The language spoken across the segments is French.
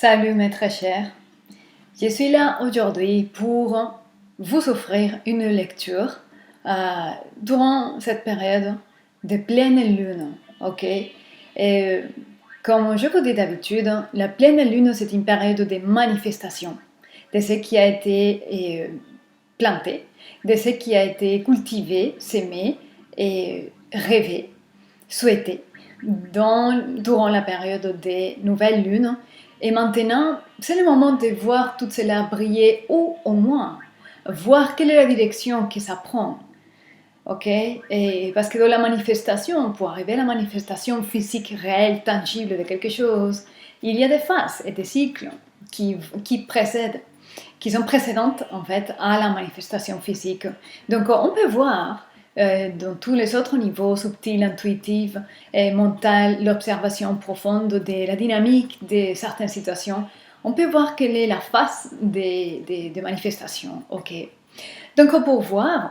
Salut mes très chers, je suis là aujourd'hui pour vous offrir une lecture durant cette période de pleine lune, ok? Et comme je vous dis d'habitude, la pleine lune c'est une période de manifestation de ce qui a été planté, de ce qui a été cultivé, sémé et rêvé, souhaité durant la période des nouvelles lunes. Et maintenant, c'est le moment de voir tout cela briller ou au moins voir quelle est la direction que ça prend. Ok? Et parce que dans la manifestation, pour arriver à la manifestation physique réelle, tangible de quelque chose, il y a des phases et des cycles qui précèdent, qui sont précédentes en fait à la manifestation physique. Donc on peut voir dans tous les autres niveaux, subtils, intuitifs, mental, l'observation profonde de la dynamique de certaines situations, on peut voir quelle est la phase des manifestations. Ok. Donc pour voir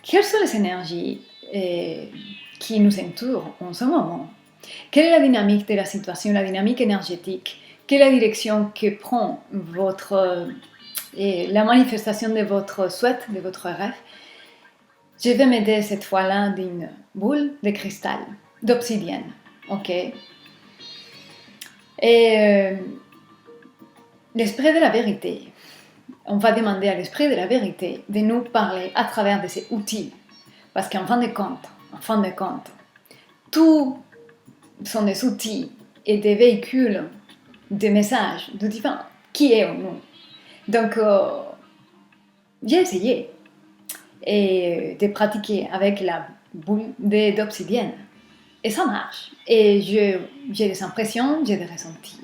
quelles sont les énergies qui nous entourent en ce moment, quelle est la dynamique de la situation, la dynamique énergétique, quelle est la direction que prend la manifestation de votre souhait, de votre rêve. Je vais m'aider cette fois-là d'une boule de cristal, d'obsidienne, ok? Et l'esprit de la vérité, on va demander à l'esprit de la vérité de nous parler à travers de ces outils. Parce qu'en fin de compte, tout sont des outils et des véhicules de messages du divin qui est en nous. Donc, j'ai essayé de pratiquer avec la boule d'obsidienne. Et ça marche. Et j'ai des impressions, j'ai des ressentis.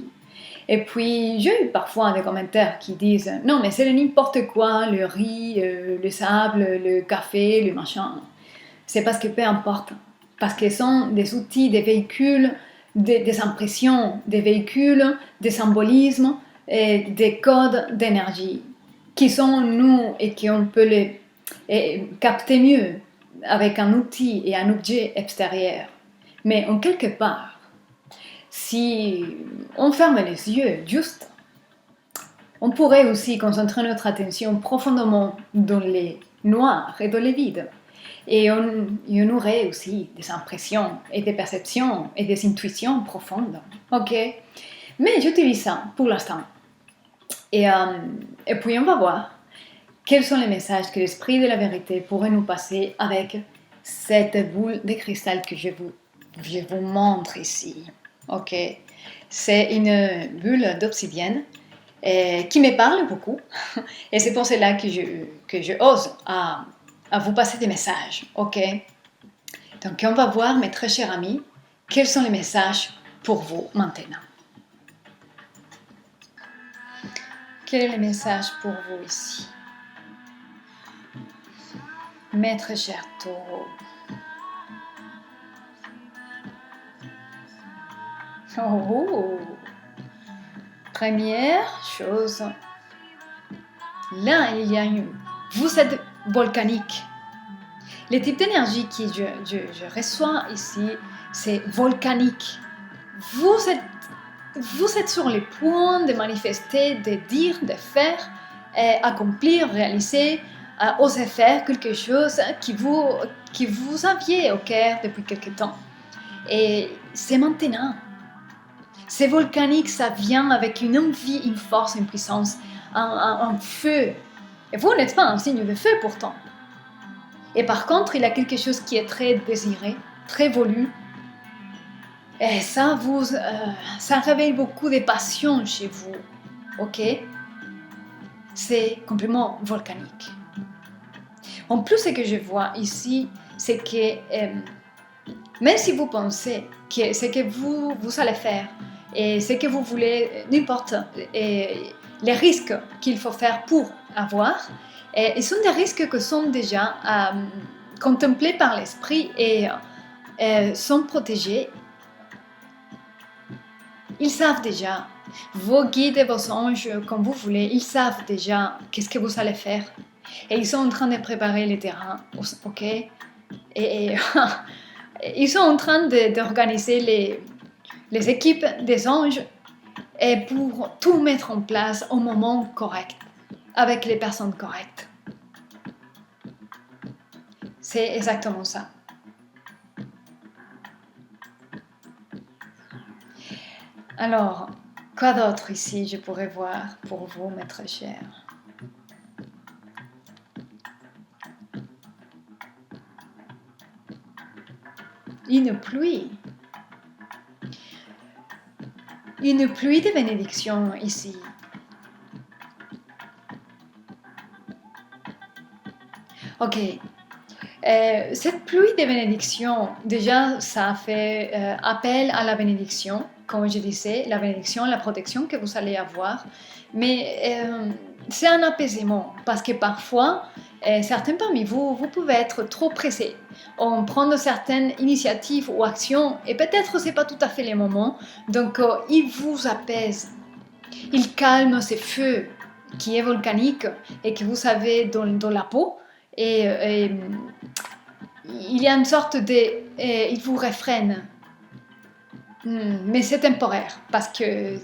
Et puis, j'ai eu parfois des commentaires qui disent « Non, mais c'est n'importe quoi, le riz, le sable, le café, le machin. » C'est parce que peu importe. Parce que ce sont des outils, des véhicules, des impressions, des véhicules, des symbolismes, et des codes d'énergie qui sont nous et qu'on peut les capter mieux avec un outil et un objet extérieur. Mais en quelque part, si on ferme les yeux juste, on pourrait aussi concentrer notre attention profondément dans les noirs et dans les vides. Et on aurait aussi des impressions et des perceptions et des intuitions profondes. Ok? Mais j'utilise ça pour l'instant. Et puis on va voir quels sont les messages que l'esprit de la vérité pourrait nous passer avec cette boule de cristal que je vous montre ici. Ok? C'est une bulle d'obsidienne qui me parle beaucoup. Et c'est pour cela que je ose à vous passer des messages. Ok? Donc on va voir, mes très chers amis, quels sont les messages pour vous maintenant. Quel est le message pour vous ici? Mes très chers taureaux. Oh. Première chose, là il y a vous êtes volcanique. Le type d'énergie que je reçois ici, c'est volcanique. Vous êtes sur le point de manifester, de dire, de faire, accomplir, réaliser, oser faire quelque chose qui vous aviez au cœur depuis quelque temps. Et c'est maintenant. C'est volcanique, ça vient avec une envie, une force, une puissance, un feu. Et vous n'êtes pas un signe de feu pourtant. Et par contre, il y a quelque chose qui est très désiré, très voulu. Et ça réveille beaucoup de passion chez vous. Ok? C'est complètement volcanique. En plus, ce que je vois ici, c'est que même si vous pensez que ce que vous allez faire et ce que vous voulez, n'importe, et les risques qu'il faut faire pour avoir, ils sont des risques qui sont déjà contemplés par l'esprit et sont protégés. Ils savent déjà, vos guides et vos anges, comme vous voulez, ils savent déjà qu'est-ce que vous allez faire. Et ils sont en train de préparer les terrains, ok? Et ils sont en train d'organiser les équipes des anges et pour tout mettre en place au moment correct, avec les personnes correctes. C'est exactement ça. Alors, quoi d'autre ici je pourrais voir pour vous, mes très chers? Une pluie. Une pluie de bénédiction ici. Ok. Cette pluie de bénédiction, déjà, ça fait appel à la bénédiction, comme je disais, la bénédiction, la protection que vous allez avoir. Mais c'est un apaisement, parce que parfois, certains parmi vous, vous pouvez être trop pressés en prendre certaines initiatives ou actions, et peut-être ce n'est pas tout à fait le moment. Donc, il vous apaise, il calme ces feux qui est volcanique et que vous avez dans la peau. Et il y a une sorte de... il vous réfrène. Mais c'est temporaire, parce que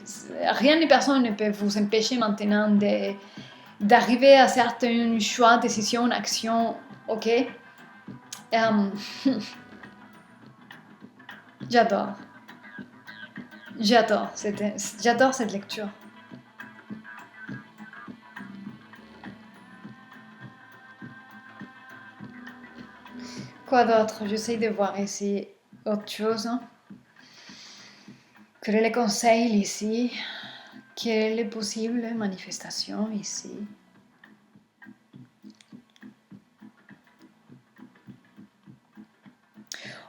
rien ni personne ne peut vous empêcher maintenant d'arriver à certains choix, décisions, actions, ok? J'adore. J'adore cette lecture. Quoi d'autre? J'essaie de voir ici autre chose. Quel est le conseil ici? Quelle est possible manifestation ici?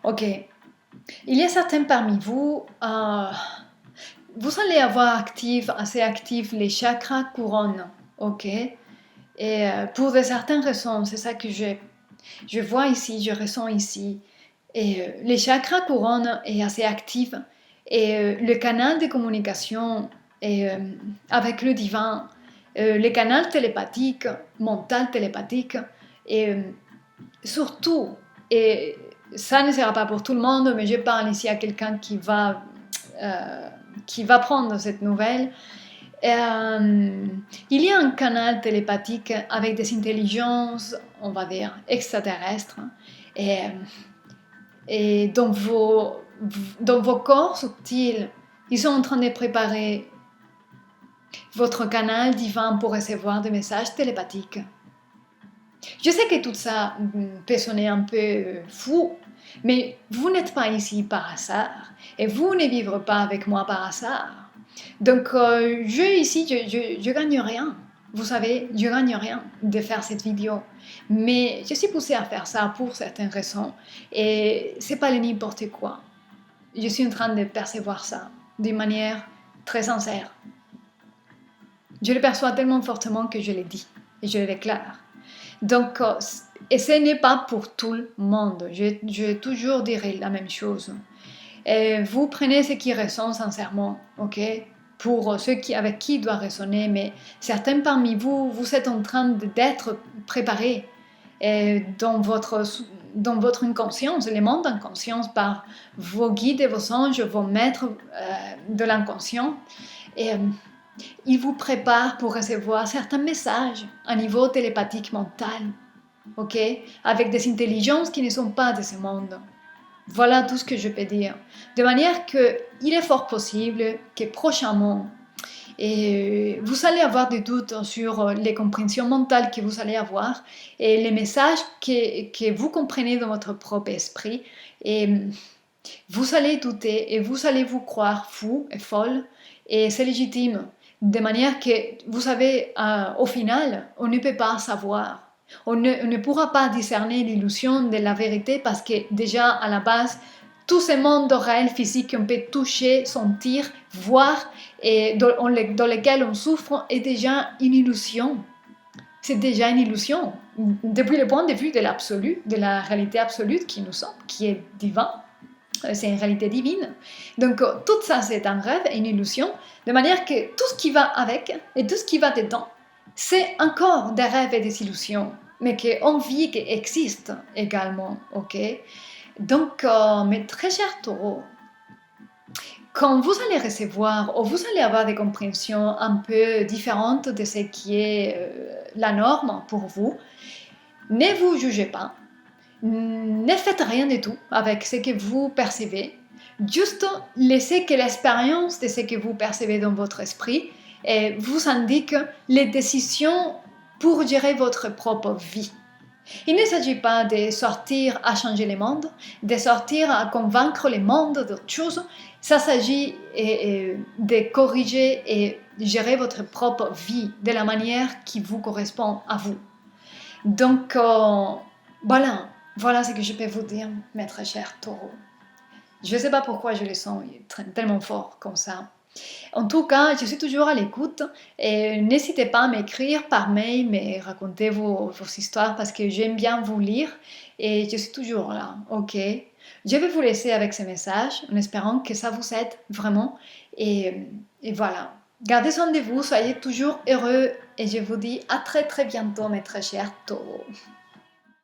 Ok. Il y a certains parmi vous, vous allez avoir assez actifs les chakras couronnes, ok? Et pour de certaines raisons, c'est ça que je vois ici, je ressens ici. Et les chakras couronnes est assez actif et le canal de communication avec le divin, le canal télépathique, mental télépathique, et surtout, et ça ne sera pas pour tout le monde, mais je parle ici à quelqu'un qui va prendre cette nouvelle. Il y a un canal télépathique avec des intelligences, on va dire, extraterrestres, et dans vos corps subtils, ils sont en train de préparer votre canal divin pour recevoir des messages télépathiques. Je sais que tout ça peut sonner un peu fou, mais vous n'êtes pas ici par hasard, et vous ne vivrez pas avec moi par hasard. Donc, je gagne rien. Vous savez, je gagne rien de faire cette vidéo. Mais je suis poussée à faire ça pour certaines raisons. Et c'est pas n'importe quoi. Je suis en train de percevoir ça d'une manière très sincère. Je le perçois tellement fortement que je le dis et je le déclare. Donc, et ce n'est pas pour tout le monde. Je toujours dirai la même chose. Et vous prenez ce qui ressent sincèrement, ok? Pour ceux avec qui il doit résonner, mais certains parmi vous, vous êtes en train d'être préparés dans votre inconscience, les mondes d'inconscience par vos guides et vos anges, vos maîtres de l'inconscient. Et ils vous préparent pour recevoir certains messages à niveau télépathique mental, ok? Avec des intelligences qui ne sont pas de ce monde. Voilà tout ce que je peux dire. De manière qu'il est fort possible que prochainement, vous allez avoir des doutes sur les compréhensions mentales que vous allez avoir et les messages que vous comprenez dans votre propre esprit. Et vous allez douter et vous allez vous croire fou et folle. Et c'est légitime. De manière que, vous savez, au final, on ne peut pas savoir. On ne pourra pas discerner l'illusion de la vérité parce que déjà à la base, tout ce monde réel physique qu'on peut toucher, sentir, voir et dans lequel on souffre est déjà une illusion. C'est déjà une illusion. Depuis le point de vue de l'absolu, de la réalité absolue qui nous sommes, qui est divin. C'est une réalité divine. Donc tout ça c'est un rêve et une illusion, de manière que tout ce qui va avec et tout ce qui va dedans, c'est encore des rêves et des illusions, mais qu'on vit, qui existent également, ok? Donc mes très chers taureaux, quand vous allez recevoir ou vous allez avoir des compréhensions un peu différentes de ce qui est la norme pour vous, ne vous jugez pas, ne faites rien du tout avec ce que vous percevez, juste laissez que l'expérience de ce que vous percevez dans votre esprit vous indique les décisions pour gérer votre propre vie. Il ne s'agit pas de sortir à changer le monde, de sortir à convaincre le monde d'autre chose. Ça s'agit de corriger et gérer votre propre vie de la manière qui vous correspond à vous. Donc, voilà ce que je peux vous dire, mes très chers taureaux. Je ne sais pas pourquoi je le sens tellement fort comme ça. En tout cas, je suis toujours à l'écoute et n'hésitez pas à m'écrire par mail, me raconter vos histoires parce que j'aime bien vous lire et je suis toujours là, ok? Je vais vous laisser avec ce message en espérant que ça vous aide vraiment et voilà. Gardez soin de vous, soyez toujours heureux et je vous dis à très très bientôt mes très chers taureaux.